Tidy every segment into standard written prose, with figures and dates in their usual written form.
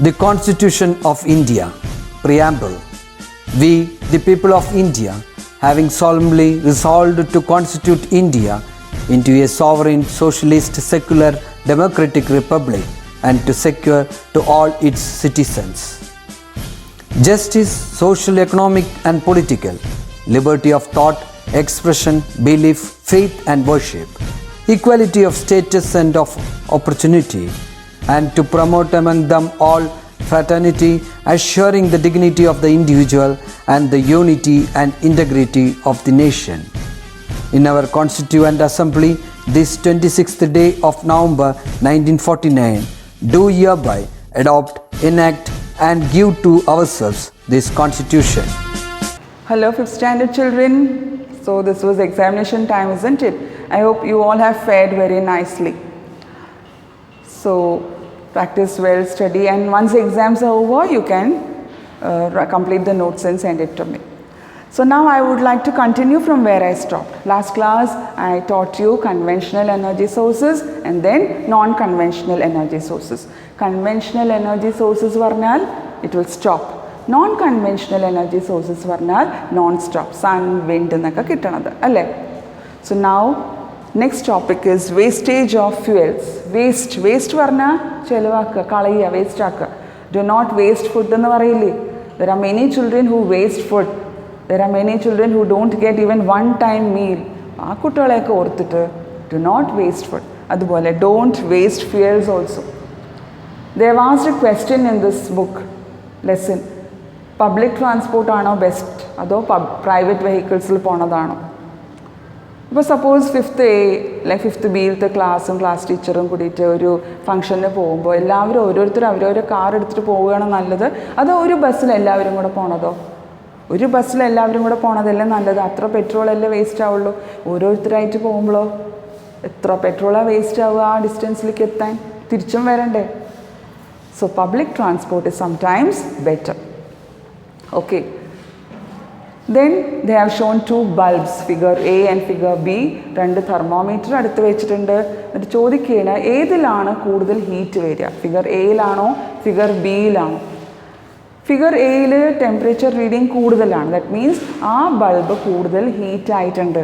The Constitution of India, Preamble. We, the people of India, having solemnly resolved to constitute India into a sovereign, socialist, secular, democratic republic and to secure to all its citizens justice, social, economic and political, liberty of thought, expression, belief, faith and worship, equality of status and of opportunity, and to promote among them all fraternity, assuring the dignity of the individual and the unity and integrity of the nation. In our Constituent Assembly, this 26th day of November 1949, do hereby adopt, enact and give to ourselves this Constitution. Hello 5th standard children. So this was examination time, isn't it? I hope you all have fared very nicely. So practice well, study, and once the exams are over, you can complete the notes and send it to me. So now I would like to continue from where I stopped. Last class I taught you conventional energy sources and then non-conventional energy sources. Conventional energy sources varnal, it will stop. Non-conventional energy sources varnal, non-stop. Sun, wind എന്നൊക്കെ കിട്ടണത് അല്ലേ? So now next topic is wastage of fuels. Waste പറഞ്ഞാൽ ചെലവാക്കുക, കളയുക, waste ആക്കുക. Do not waste food എന്ന് പറയില്ലേ? There are many children who waste food. There are many children who don't get even one time meal. ആ കുട്ടികളെയൊക്കെ ഓർത്തിട്ട് do not waste food. അതുപോലെ don't waste fuels also. They have asked a question in this book lesson. Public transport ആണോ best അതോ private വെഹിക്കിൾസിൽ പോണതാണോ? ഇപ്പോൾ suppose 5th A അല്ലെങ്കിൽ 5th Bയിലത്തെ ക്ലാസ്സും class ടീച്ചറും കൂടിയിട്ട് ഒരു ഫംഗ്ഷന് പോകുമ്പോൾ എല്ലാവരും ഓരോരുത്തരും അവരവരെ കാർ എടുത്തിട്ട് പോവുകയാണോ നല്ലത്, അതോ ഒരു ബസ്സിൽ എല്ലാവരും കൂടെ പോണതോ? ഒരു ബസ്സിൽ എല്ലാവരും കൂടെ പോണതല്ലേ നല്ലത്? അത്ര പെട്രോളല്ലേ വേസ്റ്റ് ആവുള്ളൂ. ഓരോരുത്തരായിട്ട് പോകുമ്പോഴോ എത്ര പെട്രോളാണ് വേസ്റ്റ് ആവുക ആ ഡിസ്റ്റൻസിലേക്ക് എത്താൻ? തിരിച്ചും വരണ്ടേ? So public transport is sometimes better. Okay. Then they have shown two bulbs, figure A and figure B. രണ്ട് തെർമോമീറ്റർ അടുത്ത് വെച്ചിട്ടുണ്ട്. എന്നിട്ട് ചോദിക്കുകയാണ് ഏതിലാണ് കൂടുതൽ ഹീറ്റ് വരിക, ഫിഗർ എയിലാണോ ഫിഗർ ബിയിലാണോ? ഫിഗർ എയിൽ ടെമ്പറേച്ചർ റീഡിങ് കൂടുതലാണ്. ദാറ്റ് മീൻസ് ആ ബൾബ് കൂടുതൽ ഹീറ്റ് ആയിട്ടുണ്ട്.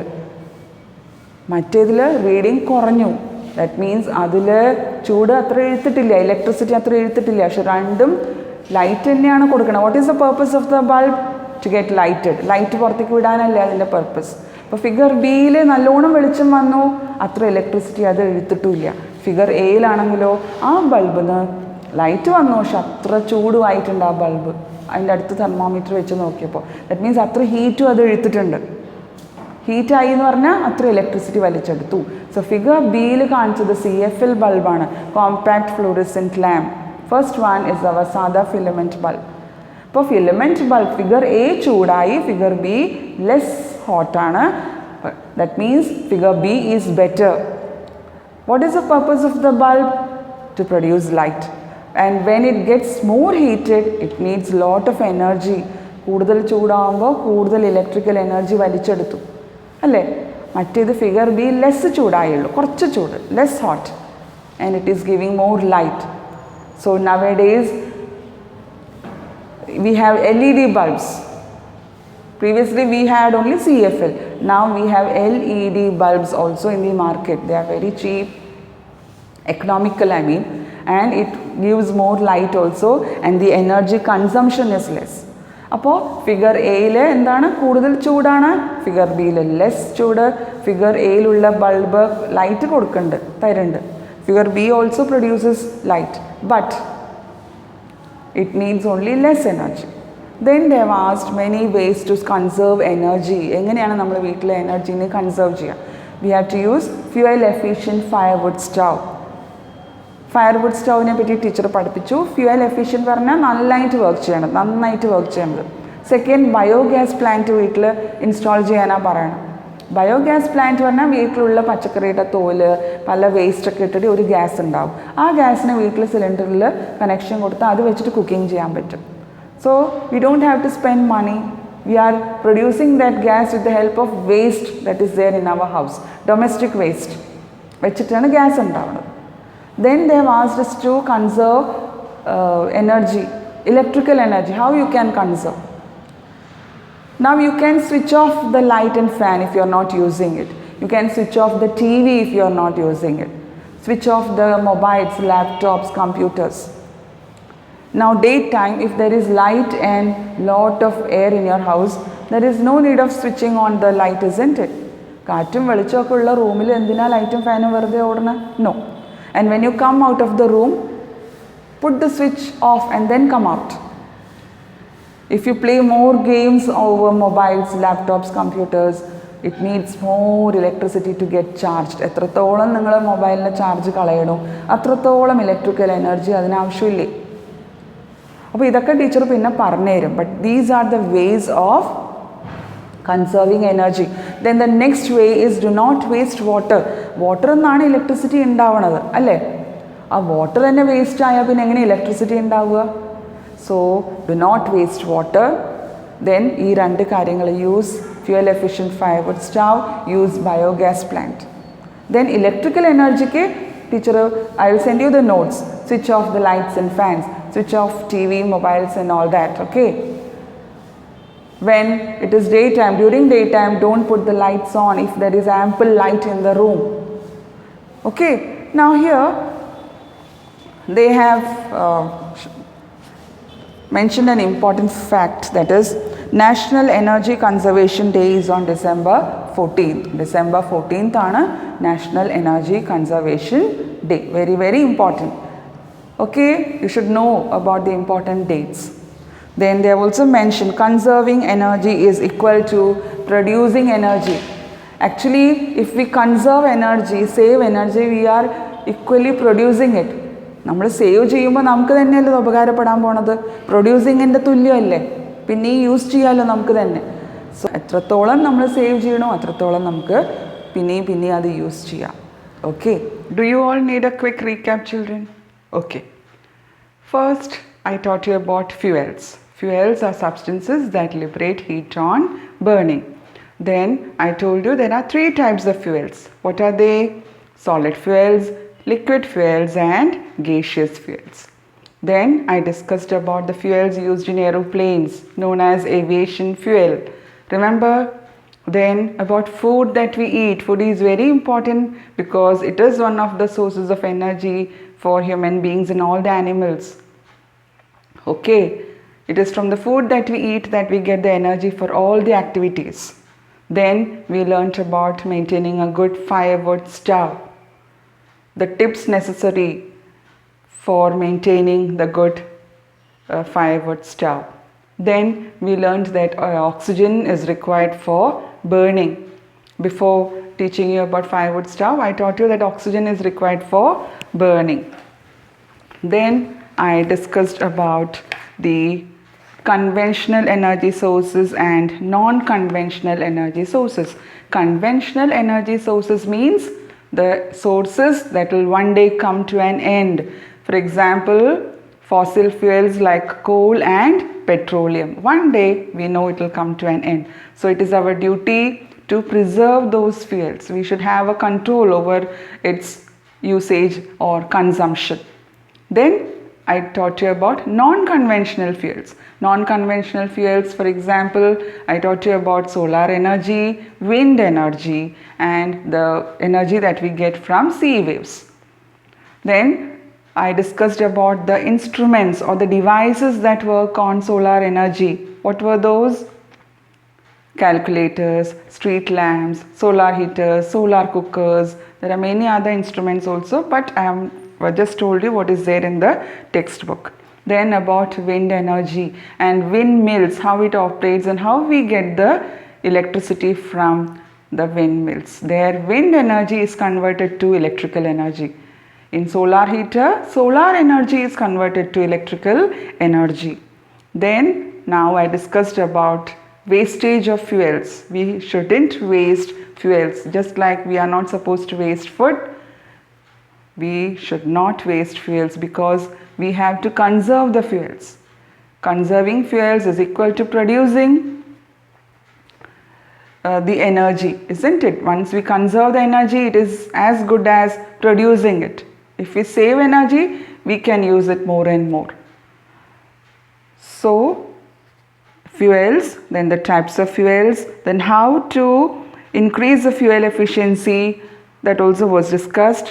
മറ്റേതിൽ റീഡിങ് കുറഞ്ഞു. ദാറ്റ് മീൻസ് അതിൽ ചൂട് അത്ര ഇഴുത്തിട്ടില്ല, ഇലക്ട്രിസിറ്റി അത്ര ഇഴുത്തിട്ടില്ല. പക്ഷെ രണ്ടും ലൈറ്റ് തന്നെയാണ് കൊടുക്കണം. What is the purpose of the bulb? To get lighted. Light പുറത്തേക്ക് വിടാനല്ലേ അതിൻ്റെ പർപ്പസ്. അപ്പോൾ ഫിഗർ ബിയിൽ നല്ലോണം വെളിച്ചം വന്നു, അത്ര ഇലക്ട്രിസിറ്റി അത് എഴുത്തിട്ടില്ല. ഫിഗർ എയിലാണെങ്കിലോ ആ ബൾബിന് ലൈറ്റ് വന്നു പക്ഷെ അത്ര ചൂടുമായിട്ടുണ്ട് ആ ബൾബ്. അതിൻ്റെ അടുത്ത് തെർമോമീറ്റർ വെച്ച് നോക്കിയപ്പോൾ ദാറ്റ് മീൻസ് അത്ര ഹീറ്റും അത് എഴുത്തിട്ടുണ്ട്. ഹീറ്റായി എന്ന് പറഞ്ഞാൽ അത്ര ഇലക്ട്രിസിറ്റി വലിച്ചെടുത്തു. സോ ഫിഗർ ബിയിൽ കാണിച്ചത് CFL ബൾബാണ്, compact fluorescent lamp. First one is our സാധാ ഫിലമെൻറ്റ് ബൾബ്. അപ്പോൾ ഫിലമെൻറ്റ് ബൾബ് ഫിഗർ എ ചൂടായി, ഫിഗർ ബി ലെസ് ഹോട്ടാണ്. That means figure B is better. What is the purpose of the bulb? To produce light. And when it gets more heated it needs lot of energy. കൂടുതൽ ചൂടാകുമ്പോൾ കൂടുതൽ electrical energy വലിച്ചെടുത്തു അല്ലേ? മറ്റേത് figure B less ചൂടായുള്ളൂ, കുറച്ച് ചൂട്, less hot, and it is giving more light. So nowadays we have LED bulbs. Previously we had only CFL. Now we have LED bulbs also in the market. They are very cheap, economical I mean, and it gives more light also and the energy consumption is less. അപ്പോൾ figure എയിൽ എന്താണ് കൂടുതൽ ചൂടാണ്, figure ബിയിൽ less ചൂട്. Figure എയിലുള്ള bulb light കൊടുക്കുന്നുണ്ട്, തരുന്നുണ്ട്. Figure B also produces light, but it needs only less energy. Then they have asked many ways to conserve energy. എങ്ങനെയാണ് നമ്മൾ വീട്ടിലെ എനർജീനെ കൺസേർവ് ചെയ്യുക? We have to use fuel efficient firewood stove. Firewood സ്റ്റൗവിനെ പറ്റി teacher പഠിപ്പിച്ചു. Fuel efficient പറഞ്ഞാൽ നന്നായിട്ട് വർക്ക് ചെയ്യണത്. സെക്കൻഡ്, ബയോഗ്യാസ് പ്ലാന്റ് വീട്ടിൽ ഇൻസ്റ്റാൾ ചെയ്യാനാണ് പറയണം. ബയോഗ്യാസ് പ്ലാന്റ് പറഞ്ഞാൽ വീട്ടിലുള്ള പച്ചക്കറിയുടെ തോല് പല വേസ്റ്റൊക്കെ ഇട്ടിട്ട് ഒരു ഗ്യാസ് ഉണ്ടാവും. ആ ഗ്യാസിന് വീട്ടിൽ സിലിണ്ടറിൽ കണക്ഷൻ കൊടുത്താൽ അത് വെച്ചിട്ട് കുക്കിംഗ് ചെയ്യാൻ പറ്റും. So we don't have to spend money. We are producing that gas with the help of waste that is there in our house. Domestic waste വെച്ചിട്ടാണ് ഗ്യാസ് ഉണ്ടാവുന്നത്. Then they have asked us to conserve energy, electrical energy, how you can conserve. Now you can switch off the light and fan if you are not using it. You can switch off the TV if you are not using it. Switch off the mobiles, laptops, computers. Now daytime, if there is light and lot of air in your house, there is no need of switching on the light, isn't it? കാറ്റും വെളിച്ചമൊക്കെ ഉള്ള റൂമിൽ എന്തിനാ ലൈറ്റും ഫാനും വെറുതെ ഓടണം? No. And when you come out of the room, put the switch off and then come out. If you play more games over mobiles, laptops, computers, it needs more electricity to get charged. എത്രത്തോളം നിങ്ങൾ മൊബൈലിൻ്റെ charge കളയണോ അത്രത്തോളം electrical energy അതിനാവശ്യമില്ലേ? അപ്പോൾ ഇതൊക്കെ teacher പിന്നെ പറഞ്ഞുതരും. But these are the ways of conserving energy. Then the next way is do not waste water. Water എന്നാണ് electricity ഉണ്ടാവുന്നത് അല്ലേ? ആ വാട്ടർ തന്നെ വേസ്റ്റ് ആയാൽ പിന്നെ എങ്ങനെ ഇലക്ട്രിസിറ്റി ഉണ്ടാവുക? So do not waste water. Then ഈ രണ്ട് കാര്യങ്ങൾ use fuel efficient firewood stove, use biogas plant. Then electrical എനർജിക്ക് teacher I will send you the notes. Switch off the lights and fans, switch off TV, mobiles and all that, okay? When it is daytime, during daytime, don't put the lights on if there is ample light in the room, okay? Now here they have mentioned an important fact, that is National Energy Conservation Day is on December 14th. December 14th ആണ് National Energy Conservation Day. Very, very important. Okay, you should know about the important dates. Then they have also mentioned conserving energy is equal to producing energy. Actually, if we conserve energy, save energy, we are equally producing it. നമ്മൾ save ചെയ്യുമ്പോൾ നമുക്ക് തന്നെയല്ലേ ഉപകാരപ്പെടാൻ പോണത്? പ്രൊഡ്യൂസിങ്ങിൻ്റെ തുല്യമല്ലേ? പിന്നെ ഈ use ചെയ്യാമല്ലോ നമുക്ക് തന്നെ. സോ എത്രത്തോളം നമ്മൾ സേവ് ചെയ്യണോ അത്രത്തോളം നമുക്ക് പിന്നെയും അത് യൂസ് ചെയ്യാം. Okay, do you all need A quick recap children? Okay, first I taught you about fuels. Fuels are substances that liberate heat on burning. Then I told you there are 3 types of fuels. What are they? Solid fuels, liquid fuels and gaseous fuels. Then I discussed about the fuels used in aeroplanes known as aviation fuel. Remember? Then about food that we eat. Food is very important because it is one of the sources of energy for human beings and all the animals. Okay, it is from the food that we eat that we get the energy for all the activities. Then we learnt about maintaining a good firewood stove, the tips necessary for maintaining the good firewood stove. Then we learned that oxygen is required for burning. Before teaching you about firewood stove, I taught you that oxygen is required for burning. Then I discussed about the conventional energy sources and non-conventional energy sources. Conventional energy sources means the sources that will one day come to an end. For example, fossil fuels like coal and petroleum. One day we know it will come to an end. So it is our duty to preserve those fuels. We should have a control over its usage or consumption. Then I taught you about non-conventional fuels. Non-conventional fuels, for example, I taught you about solar energy, wind energy and the energy that we get from sea waves. Then I discussed about the instruments or the devices that work on solar energy. What were those? Calculators, street lamps, solar heaters, solar cookers. There are many other instruments also, but I just told you what is there in the textbook. Then about wind energy and windmills, how it operates and how we get the electricity from the windmills. Their wind energy is converted to electrical energy. In solar heater, solar energy is converted to electrical energy. Then now I discussed about wastage of fuels. We shouldn't waste fuels. Just like we are not supposed to waste food, we should not waste fuels because we have to conserve the fuels. Conserving fuels is equal to producing the energy, isn't it? Once we conserve the energy, it is as good as producing it. If we save energy, we can use it more and more. So, fuels, then the types of fuels, then how to increase the fuel efficiency, that also was discussed.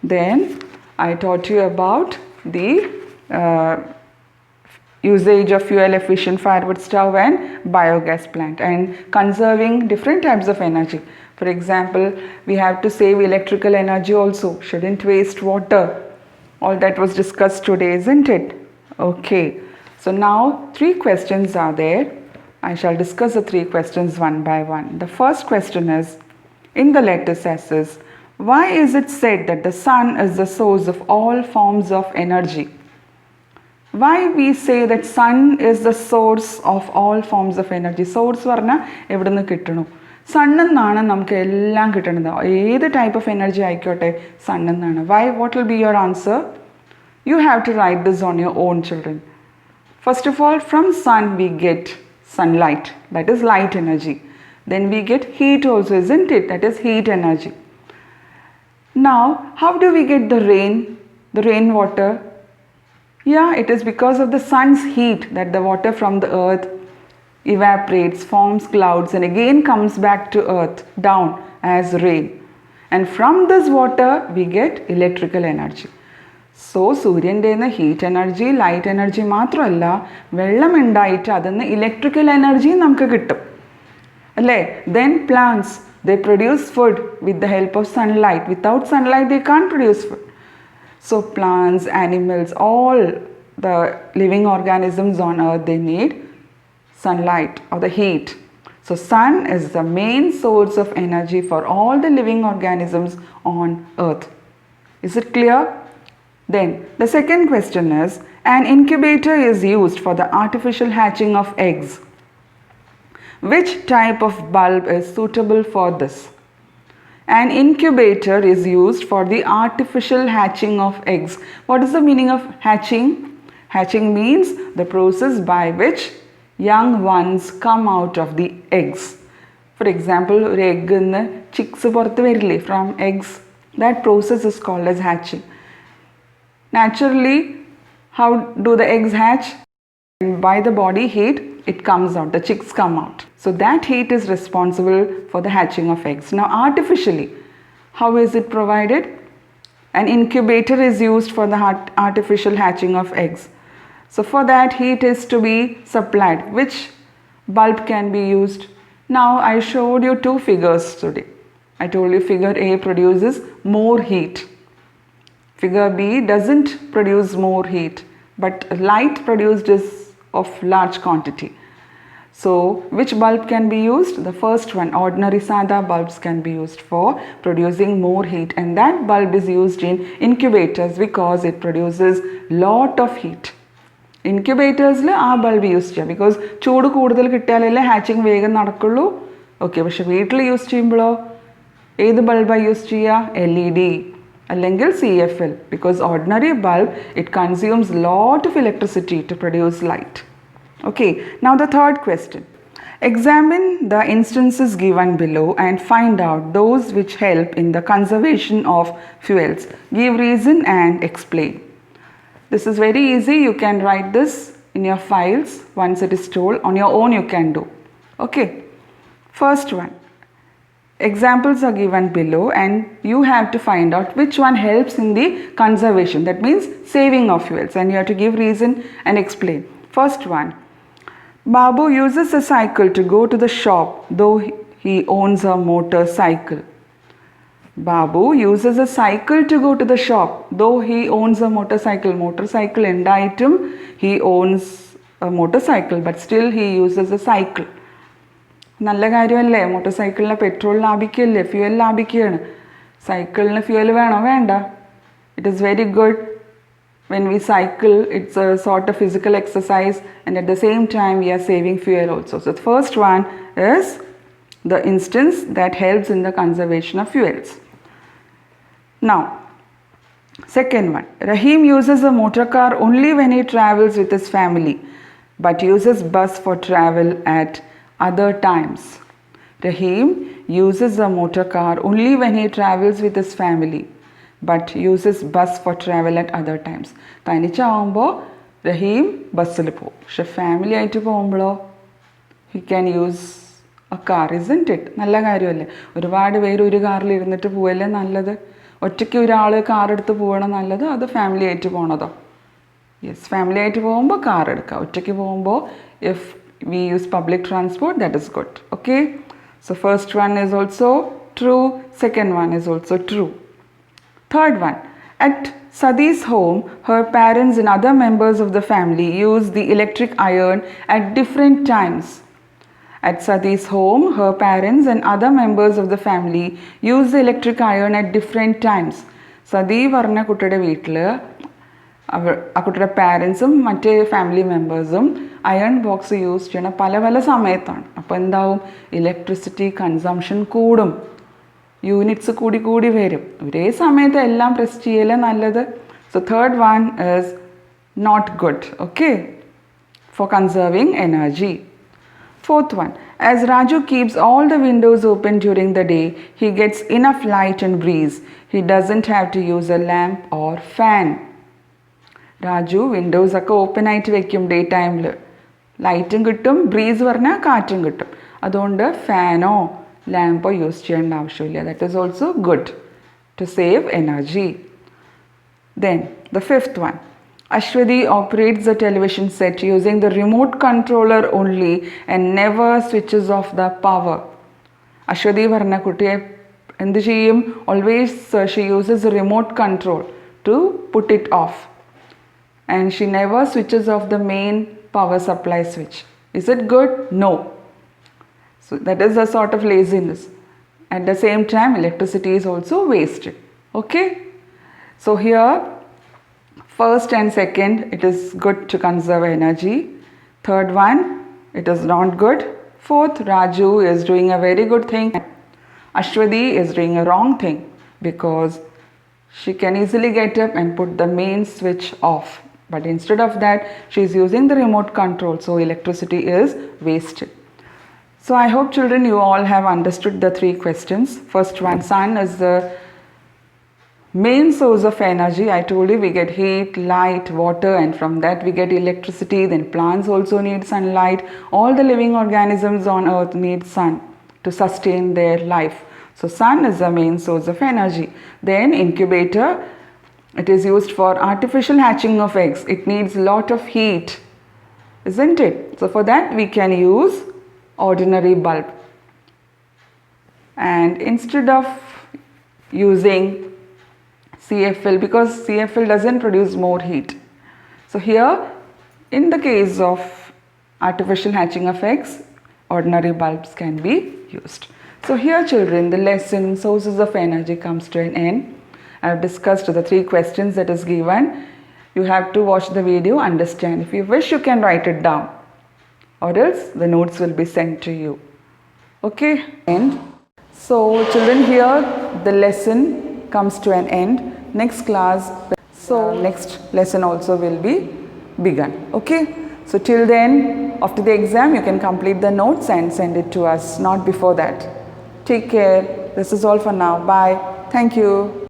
Then I taught you about the usage of fuel efficient firewood stove and biogas plant, and conserving different types of energy. For example, we have to save electrical energy also, shouldn't waste water. All that was discussed today, isn't it? Okay. So now 3 questions are there. I shall discuss the 3 questions one by one. The first question is, in the letter says, why is it said that the sun is the source of all forms of energy? Why we say that sun is the source of all forms of energy? Source പറഞ്ഞാൽ എവിടെ നിന്ന് കിട്ടണു? സണ്ണിൽ നിന്നാണ് നമുക്ക് എല്ലാം കിട്ടുന്നത്. ഏത് type of energy ആയിക്കോട്ടെ സണ്ണിൽ നിന്നാണ്. Why? What will be your answer? You have to write this on your own, children. First of all, from sun we get sunlight, that is light energy. Then we get heat also, isn't it? That is heat energy. Now, how do we get the rainwater? Yeah, it is because of the sun's heat that the water from the earth evaporates, forms clouds, and again comes back to earth, down as rain. And from this water, we get electrical energy. So, സൂര്യൻ്റെ heat energy light energy മാത്രമല്ല, വെള്ളം ഉണ്ടായിട്ട് അതിൽ നിന്ന് electrical എനർജിയും നമുക്ക് കിട്ടും അല്ലേ. Then plants, they produce food with the help of sunlight. Without sunlight, they can't produce food. So plants, animals, all the living organisms on earth, they need sunlight or the heat. So sun is the main source of energy for all the living organisms on earth. Is it clear? Then the second question is, an incubator is used for the artificial hatching of eggs. Which type of bulb is suitable for this? An incubator is used for the artificial hatching of eggs. What is the meaning of hatching? Hatching means the process by which young ones come out of the eggs. For example, ഒരു egg നിന്ന് chicks പുറത്ത് വരില്ലേ from eggs. That process is called as hatching. Naturally, how do the eggs hatch? By the body heat, it comes out, the chicks come out. So that heat is responsible for the hatching of eggs. Now artificially, how is it provided? An incubator is used for the artificial hatching of eggs. So for that, heat is to be supplied. Which bulb can be used? Now I showed you 2 figures today. I told you figure A produces more heat. Figure B doesn't produce more heat, but light produced is of large quantity. So which bulb can be used? The first one, ordinary sada bulbs can be used for producing more heat, and that bulb is used in incubators because it produces lot of heat. Incubators le aa bulb use cheya because ചൂട് കൂടുതൽ കിട്ടിയാലല്ലേ hatching വേഗം നടക്കുള്ളൂ. Okay, പക്ഷെ വീട്ടിൽ use ചെയ്യുമ്പോഴോ ഏത് ബൾബാണ് use ചെയ്യുക? LED അല്ലെങ്കിൽ CFL, because ordinary bulb, it consumes lot of electricity to produce light. Okay, now the third question. Examine the instances given below and find out those which help in the conservation of fuels. Give reason and explain. This is very easy. You can write this in your files once it is told. On your own you can do. Okay, first one. Examples are given below and you have to find out which one helps in the conservation, that means saving of fuels, and you have to give reason and explain. First one, Babu uses a cycle to go to the shop though he owns a motorcycle. Babu uses a cycle to go to the shop though he owns a motorcycle. Motorcycle endaitum, he owns a motorcycle, but still he uses a cycle. നല്ല കാര്യമല്ലേ? Motor petrol ലാഭിക്കല്ലേ, fuel ലാഭിക്കുകയാണ്. സൈക്കിളിന് fuel വേണോ? വേണ്ട. It is very good when we cycle. It's a sort of physical exercise and at the same time we are saving fuel also. So the first one is the instance that helps in the conservation of fuels. Now, second one, Rahim uses a motor car only when he travels with his family, but uses bus for travel at other times. Rahim uses a motor car only when he travels with his family, but uses bus for travel at other times. തനിച്ചാവുമ്പോൾ റഹീം ബസ്സിൽ പോകും. പക്ഷെ family ആയിട്ട് പോകുമ്പോഴോ he can use a car, isn't it? നല്ല കാര്യമല്ലേ? ഒരുപാട് പേര് ഒരു കാറിൽ ഇരുന്നിട്ട് പോവല്ലേ നല്ലത്? ഒറ്റയ്ക്ക് ഒരാൾ കാർ എടുത്ത് പോകണം നല്ലത്, അത് ഫാമിലി ആയിട്ട് പോകണതോ? യെസ്, ഫാമിലി ആയിട്ട് പോകുമ്പോൾ കാർ എടുക്കുക. ഒറ്റയ്ക്ക് പോകുമ്പോൾ if we use public transport, that is good. Okay, so first one is also true, second one is also true. Third one, at Sadi's home, her parents and other members of the family use the electric iron at different times. At Sadi's home, her parents and other members of the family use the electric iron at different times. Sadi പറഞ്ഞ കുട്ടിയുടെ വീട്ടിൽ ആ കുട്ടിയുടെ പാരൻസും മറ്റ് family മെമ്പേഴ്സും iron box use ചെയ്യണ പല പല സമയത്താണ്. അപ്പോൾ എന്താവും? ഇലക്ട്രിസിറ്റി കൺസംഷൻ കൂടും, യൂണിറ്റ്സ് കൂടി കൂടി വരും. ഒരേ സമയത്ത് എല്ലാം പ്രസ് ചെയ്യലേ നല്ലത്. So third one is not good, okay, for conserving energy. Fourth one, as Raju keeps all the windows open during the day, he gets enough light and breeze. He doesn't have to use a lamp or fan. Raju Windows ഒക്കെ open ആയിട്ട് വെക്കും day ടൈമിൽ. ലൈറ്റും കിട്ടും, breeze പറഞ്ഞാൽ കാറ്റും കിട്ടും. അതുകൊണ്ട് ഫാനോ ലാമ്പോ യൂസ് ചെയ്യേണ്ട ആവശ്യമില്ല. That is also good to save energy. Then the fifth one, Ashwati operates the television set using the remote controller only and never switches off the power. Ashwati പറഞ്ഞ കുട്ടിയെ എന്ത് ചെയ്യും? Always she uses the remote control to put it off. And she never switches off the main power supply switch. Is it good? No. So that is a sort of laziness. At the same time, electricity is also wasted. Okay? So here, first and second, it is good to conserve energy. Third one, it is not good. Fourth, Raju is doing a very good thing. Ashwati is doing a wrong thing because she can easily get up and put the main switch off. But instead of that, she is using the remote control, so electricity is wasted. So I hope children you all have understood the three questions. First one, sun is the main source of energy. I told you we get heat, light, water, and from that we get electricity. Then plants also need sunlight. All the living organisms on earth need sun to sustain their life. So sun is the main source of energy. Then incubator, it is used for artificial hatching of eggs. It needs a lot of heat, isn't it? So for that we can use ordinary bulb. And instead of using CFL, because CFL doesn't produce more heat. So here, in the case of artificial hatching of eggs, ordinary bulbs can be used. So here children, the lesson sources of energy comes to an end. I have discussed the three questions that is given. You have to watch the video, understand. If you wish, you can write it down, or else the notes will be sent to you. Okay? And so children, here the lesson comes to an end. Next class, so next lesson also will be begun. Okay? So till then, after the exam, you can complete the notes and send it to us, not before that. Take care. This is all for now. Bye. Thank you.